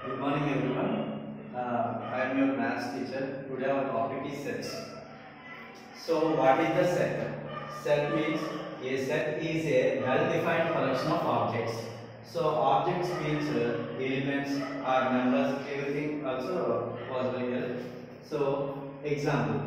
Good morning everyone. I am your maths teacher. Today our topic is sets. So what is the set? Set means a set is a well-defined collection of objects. So objects means elements or numbers, everything also possible here. So example.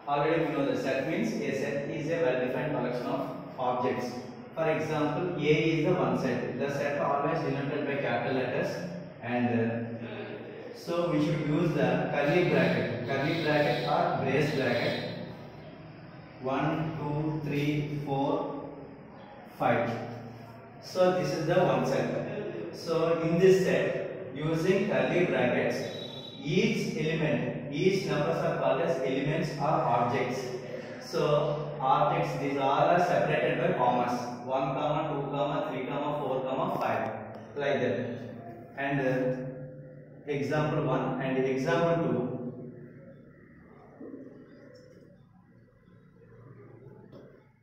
Already we know the set means a set is a well-defined collection of objects. For example, A is the one set. The set always denoted by capital letters, and so we should use the curly bracket or brace bracket. 1, 2, 3, 4, 5. So this is the one set. So in this set, using curly brackets, each numbers are called as elements or objects. So objects, these all are separated by commas. 1, 2, 3, 4, 5, like that. And example 1 and example 2.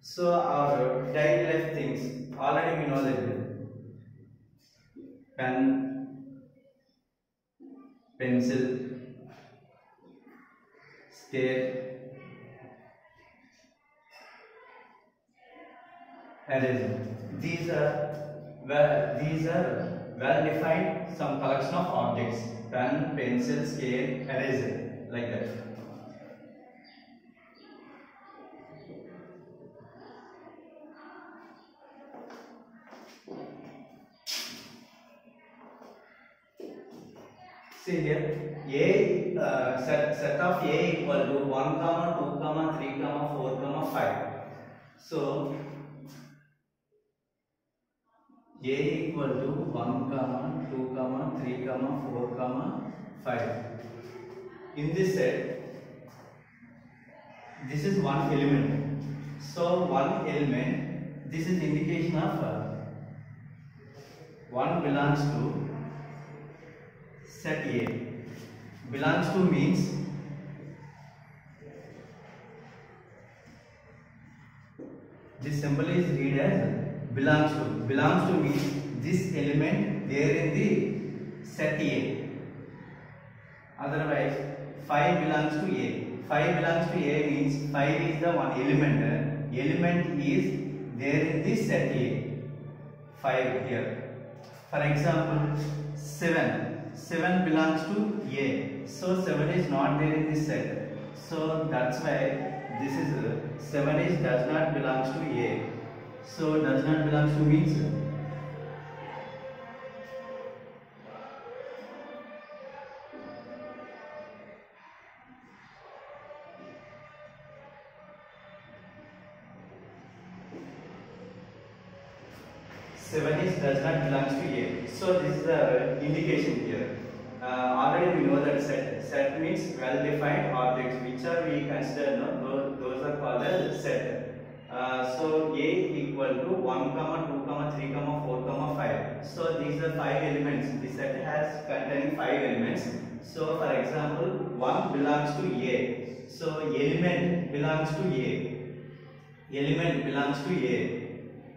So our daily life things, already we know that pen, pencil, scale, eraser. These are well defined some collection of objects. Pen, pencil, scale, eraser, like that. See here, set of A equal to 1, 2, 3, 4, 5. So A equal to 1, 2, 3, 4, 5. In this set, this is one element. So one element, this is indication of one belongs to set A. Belongs to means this symbol is read as belongs to. Belongs to means this element there in the set A. Otherwise 5 belongs to A. 5 belongs to A means 5 is the one element. Element is there in the set A. 5 here. For example 7. 7 belongs to A. So 7 is not there in this set. So that's why this is 7 is does not belongs to A. So does not belongs to means 7 is does not belongs to A. So this is the indication here. Already we know that set means well defined objects which are we consider those are called as set. So A equal to 1, 2, 3, 4, 5. So these are 5 elements. The set has containing 5 elements. So for example 1 belongs to A. So element belongs to A. Element belongs to A.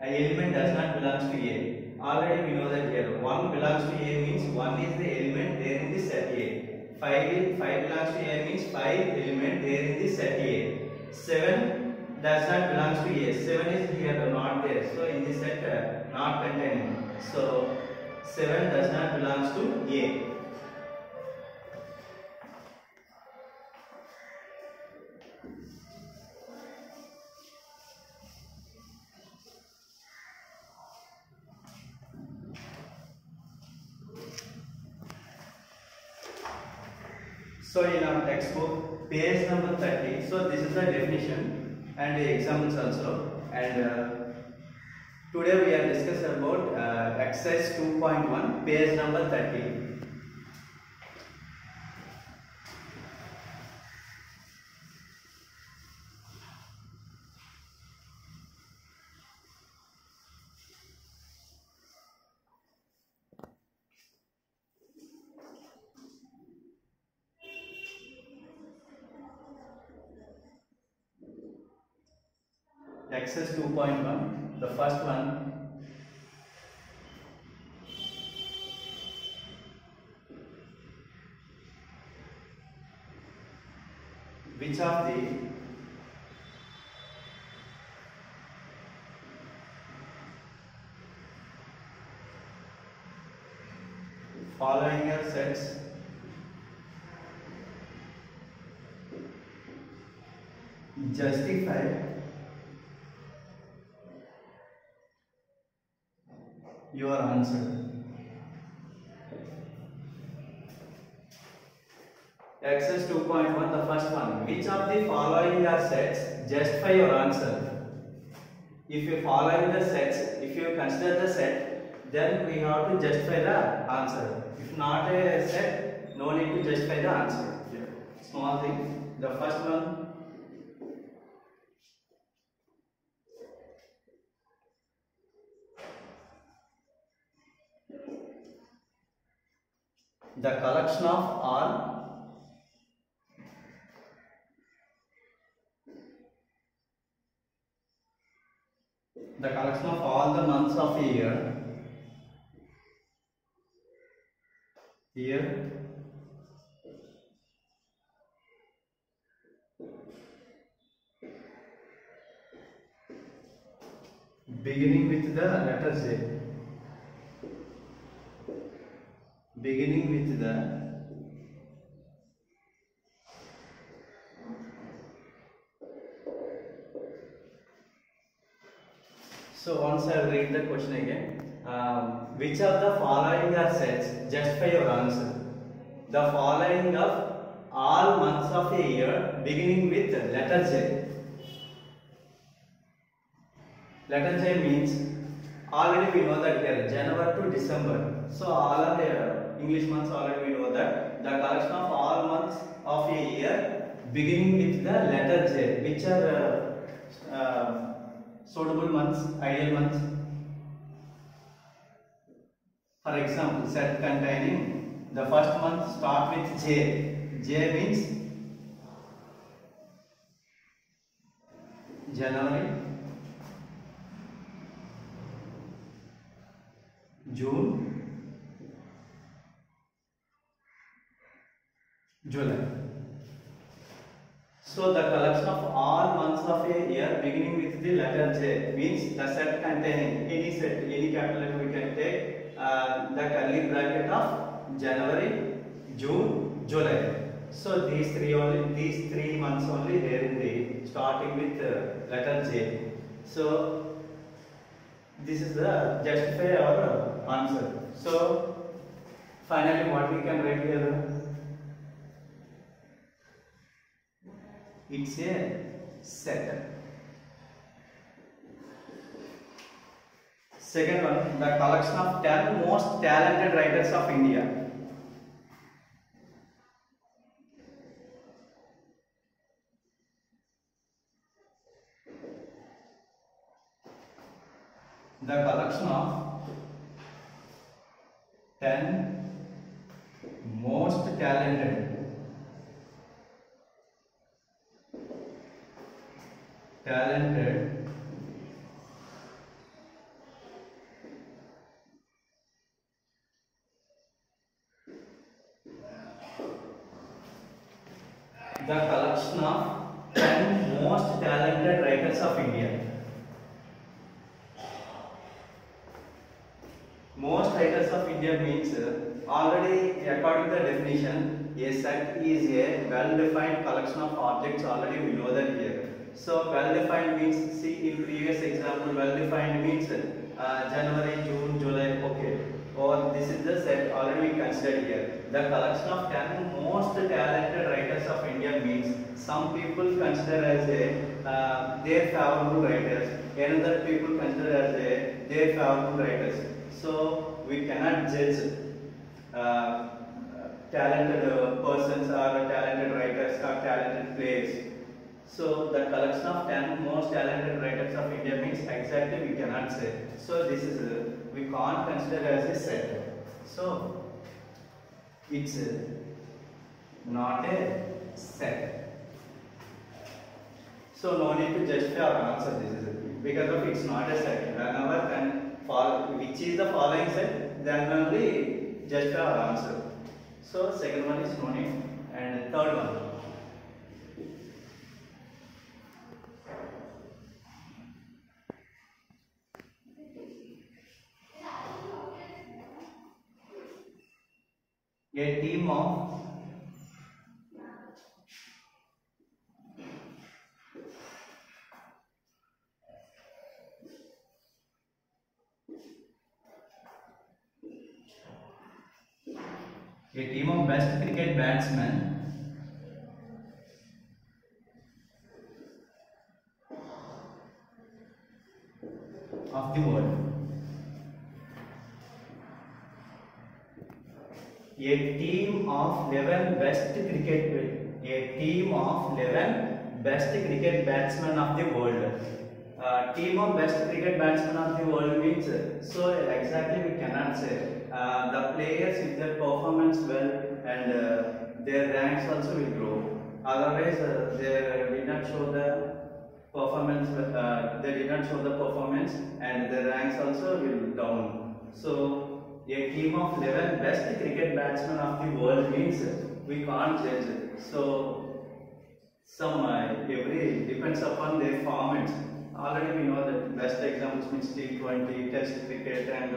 An element does not belongs to A. Already we know that here 1 belongs to A means 1 is the element there in the set A. 5 belongs to A means 5 element there in the set A. 7 does not belongs to A. 7 is here not there. So in this set not containing. So 7 does not belongs to A. So in our textbook, page number 30, so this is the definition and the examples also. And today we are discussing about exercise 2.1, page number 30. Exercise 2.1, the first one. which of the following are sets justify your answer. Exercise 2.1, the first one. Which of the following are sets justify your answer? If you following the sets, if you consider the set, then we have to justify the answer. If not a set, no need to justify the answer. Small thing. The first one. The collection of all the months of a year beginning with the letter J. Beginning with the so once I will read the question again. Which of the following are sets justify your answer? The following of all months of a year beginning with letter J. Letter J means already we know that here January to December. So all of the English months already we know that the collection of all months of a year beginning with the letter J, which are suitable months, ideal months. For example, set containing the first month start with J. J means January, June, July. So the collection of all months of a year beginning with the letter J means the set containing any set, any capital letter we can take the curly bracket of January, June, July. So these three months only there in the starting with letter J. So this is the justify our answer. So finally what we can write here? It's a set. Second one, the collection of 10 most talented writers of India. The collection of 10 most talented the collection of 10 most talented writers of India. Most writers of India means already according to the definition, a set is a well-defined collection of objects. Already we know that here. So well-defined means, see in previous example, well-defined means January, June, July. Okay. Or this is the set already we considered here. The collection of 10 most talented writers of India means some people consider as a their favorable writers, another people consider as a their favorable writers. So we cannot judge talented persons or talented writers or talented players. So the collection of 10 most talented writers of India means exactly we cannot say. So this is we can't consider as a set. So it's not a set. So no need to justify our answer. This is because of it's not a set. Whenever can follow which is the following set, then only justify our answer. So second one is no need, and third one. a team of best cricket batsmen of the world. A team of 11 best cricket batsmen of the world. Team of best cricket batsmen of the world means, so exactly we cannot say. The players, if their performance well and their ranks also will grow. Otherwise, they did not show the performance. And their ranks also will down. So a team of 11 best cricket batsmen of the world means we can't judge it. So some every depends upon their formats. Already we know that best examples means T20, Test cricket, and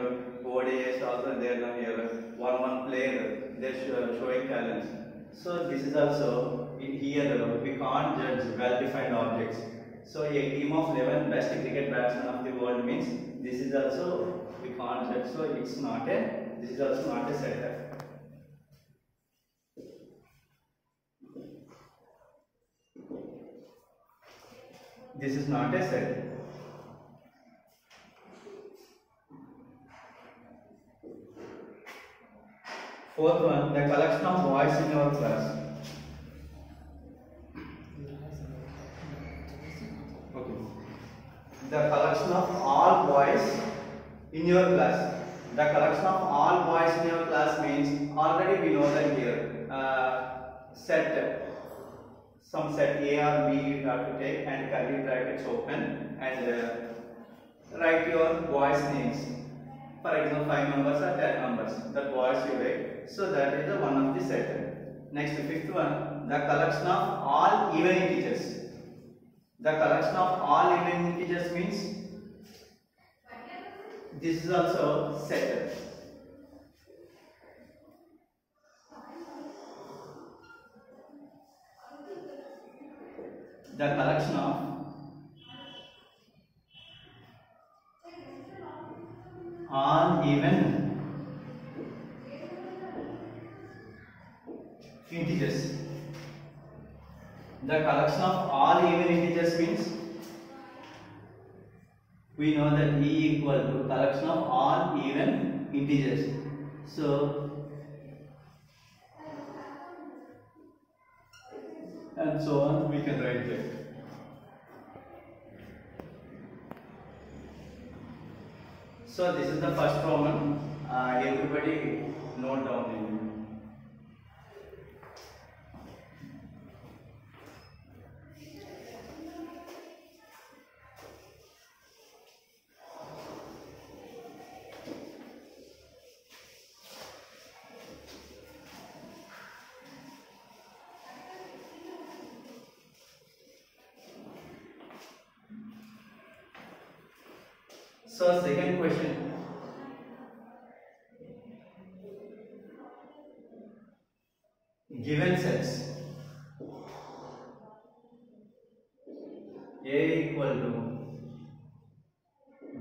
ODIs also there now here. One player they showing talents. So this is also here we can't judge well-defined objects. So a team of 11 best cricket batsmen of the world means this is also we can't judge. So it's not a. This is also not a setter. This is not a set. Fourth one, the collection of boys in your class. Okay. The collection of all boys in your class. The collection of all boys in your class means already we know that here set. Some set A or B you have to take and curly brackets open and write your boys' names. For example, 5 numbers or 10 numbers. The boys you write. So that is the one of the set. Next, the fifth one, the collection of all even integers. The collection of all even integers means this is also set. The collection of all even integers. The collection of all even integers means we know that E equal to collection of all even integers. So and so on we can write it. So this is the first Roman. Everybody note down in. So second question. Given sets A equal to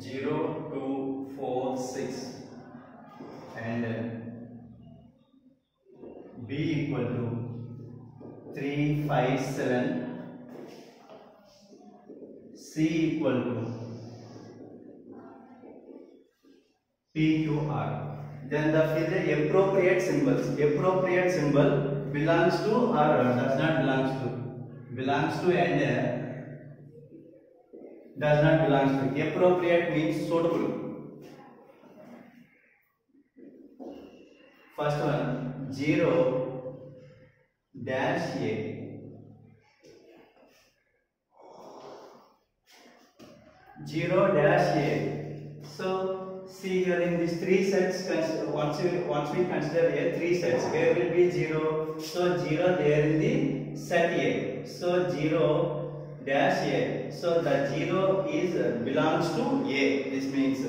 0, 2, 4, 6 and B equal to 3, 5, 7, C equal to P, Q, R. Then the appropriate symbol belongs to or does not belongs to. Belongs to and does not belongs to. Appropriate means suitable. First one 0 dash A. 0 dash A. So see here in these three sets, once we consider here three sets, where will be 0? So 0 there in the set A. So 0 dash A. So the 0 is belongs to A. This means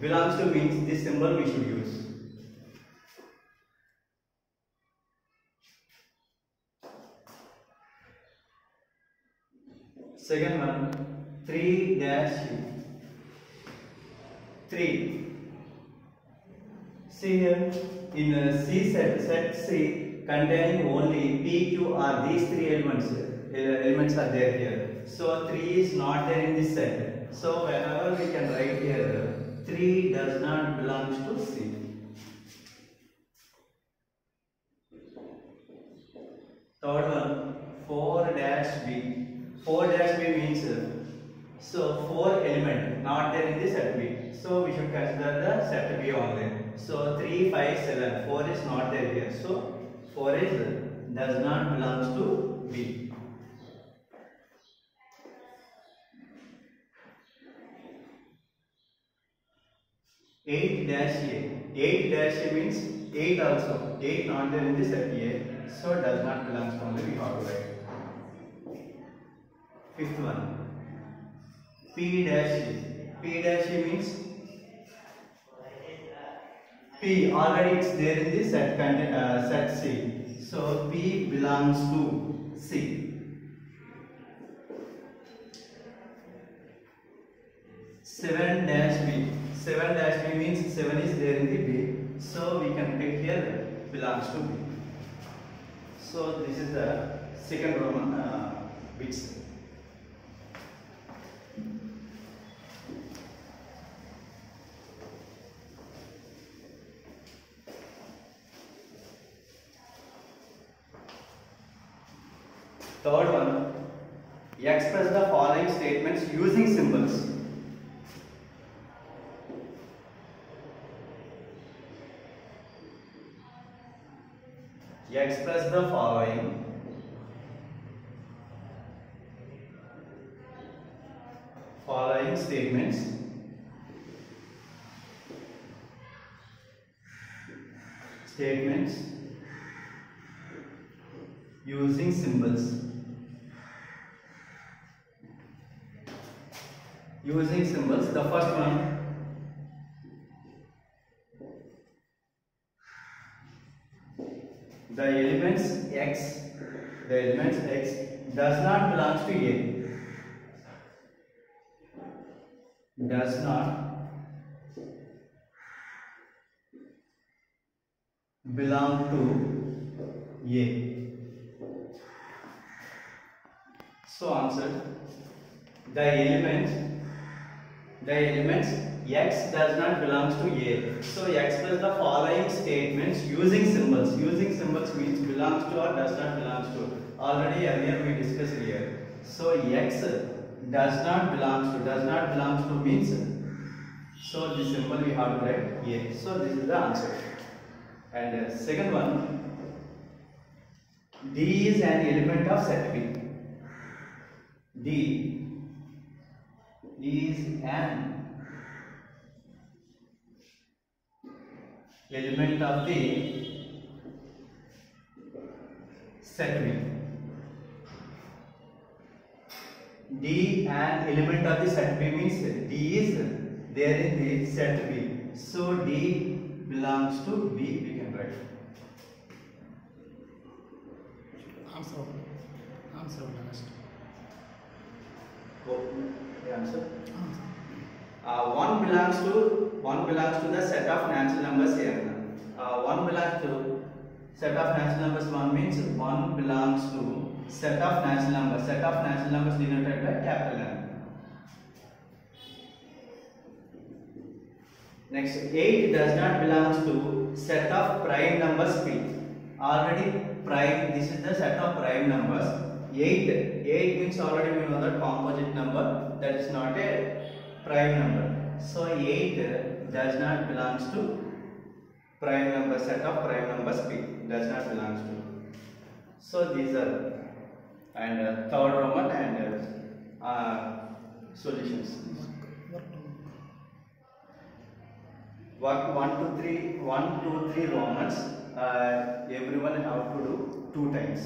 belongs to means this symbol we should use. Second one, 3 dash 3. See here, in C set C containing only P, Q are these three elements. Elements are there here. So 3 is not there in this set. So whenever we can write here, 3 does not belongs to C. Third one, 4 dash B. 4 dash B means so 4 element not there in the set B. So we should consider the set B only. So 3, 5, 7. 4 is not there here. So 4 is does not belongs to B. Eight dash A. 8 dash A means 8 also. 8 not there in the set A. So does not belongs to only. We have to write. Fifth one. P dash A. P dash A means P already it's there in the set C. So P belongs to C. 7 dash B. 7 dash B means 7 is there in the B. So we can take here belongs to B. So this is the second Roman bits. Third one, express the following statements using symbols. Express the following statements using symbols. Using symbols, the first one, the elements x does not belong to A. Does not belong to A. So answer, the elements x does not belong to A. So express the following statements using symbols. Using symbols means belongs to or does not belongs to. Already earlier we discussed here. So x does not belongs to means, so the symbol we have to write A. So this is the answer. And second one, D is an element of set B. D is an element of the set B. D an element of the set B means D is there in the set B. So D belongs to B, we can write. Answer last. Answer. One belongs to the set of natural numbers here. One belongs to set of natural numbers. One means one belongs to set of natural numbers. Set of natural numbers denoted by capital N. Next, 8 does not belong to set of prime numbers P. Already prime, this is the set of prime numbers. 8 means already we know that composite number, that is not a prime number. So 8 does not belongs to prime number, set of prime numbers P, does not belongs to. So these are, and third Roman and solutions. Work 1 to 3 Romans. Everyone have to do 2 times.